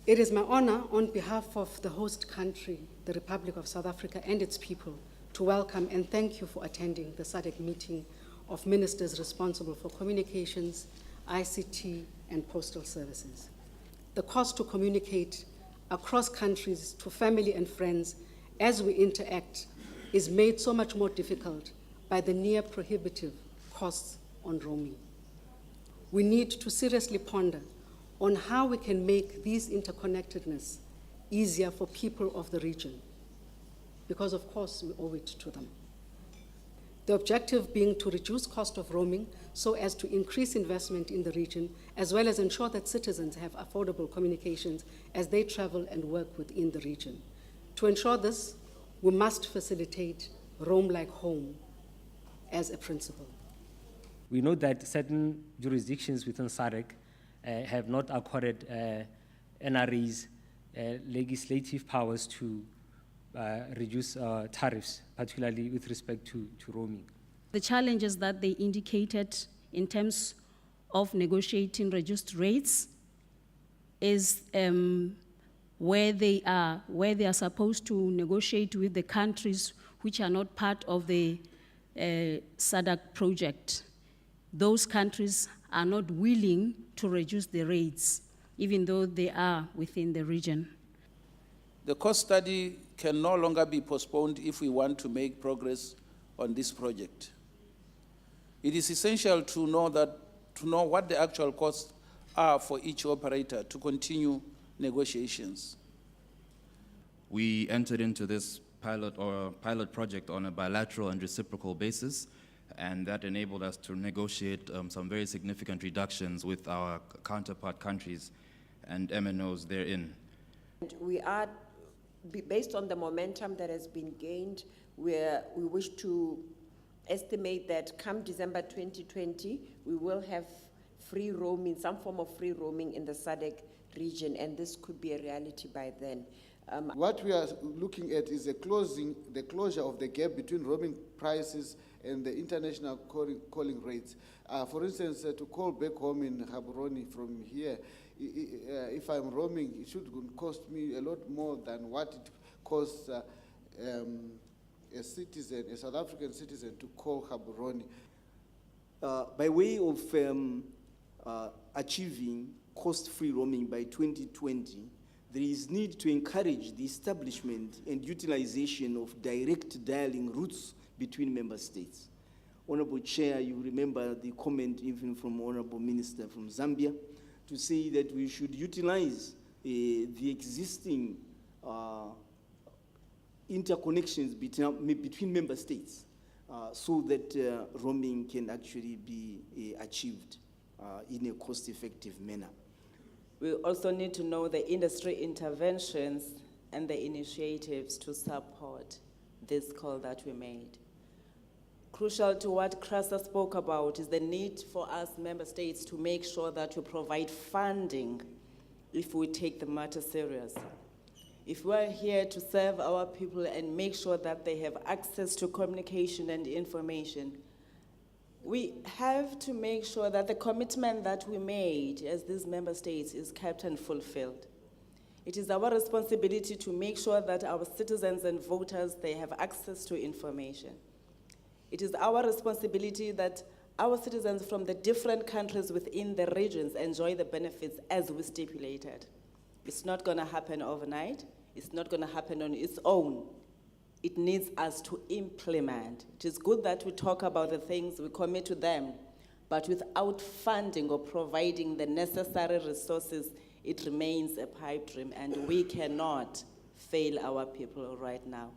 It is my honor on behalf of the host country, the Republic of South Africa and its people, to welcome and thank you for attending the SADC meeting of ministers responsible for communications, ICT, and postal services. The cost to communicate across countries to family and friends as we interact is made so much more difficult by the near prohibitive costs on roaming. We need to seriously ponder on how we can make these interconnectedness easier for people of the region, because of course we owe it to them. The objective being to reduce cost of roaming so as to increase investment in the region, as well as ensure that citizens have affordable communications as they travel and work within the region. To ensure this, we must facilitate roam like home as a principle. We know that certain jurisdictions within SADC have not accorded NRAs legislative powers to reduce tariffs, particularly with respect to roaming. The challenges that they indicated in terms of negotiating reduced rates is where they are supposed to negotiate with the countries which are not part of the SADC project. Those countries are not willing to reduce the rates, even though they are within the region. The cost study can no longer be postponed if we want to make progress on this project. It is essential to know what the actual costs are for each operator to continue negotiations. We entered into this pilot project on a bilateral and reciprocal basis, and that enabled us to negotiate some very significant reductions with our counterpart countries and MNOs therein. And we are, based on the momentum that has been gained, we wish to estimate that come December 2020, we will have free roaming, some form of free roaming in the SADC region, and this could be a reality by then. What we are looking at is the closure of the gap between roaming prices and the international calling rates. For instance, to call back home in Gaborone from here, if I'm roaming, it should cost me a lot more than what it costs a South African citizen to call Gaborone. By way of achieving cost-free roaming by 2020, there is need to encourage the establishment and utilization of direct dialing routes between member states. Honorable Chair, you remember the comment even from Honorable Minister from Zambia to say that we should utilize the existing interconnections between member states so that roaming can actually be achieved in a cost-effective manner. We also need to know the industry interventions and the initiatives to support this call that we made. Crucial to what Krasa spoke about is the need for us member states to make sure that we provide funding if we take the matter serious. If we're here to serve our people and make sure that they have access to communication and information, we have to make sure that the commitment that we made as these member states is kept and fulfilled. It is our responsibility to make sure that our citizens and voters, they have access to information. It is our responsibility that our citizens from the different countries within the regions enjoy the benefits as we stipulated. It's not going to happen overnight. It's not going to happen on its own. It needs us to implement. It is good that we talk about the things, we commit to them, but without funding or providing the necessary resources, it remains a pipe dream, and we cannot fail our people right now.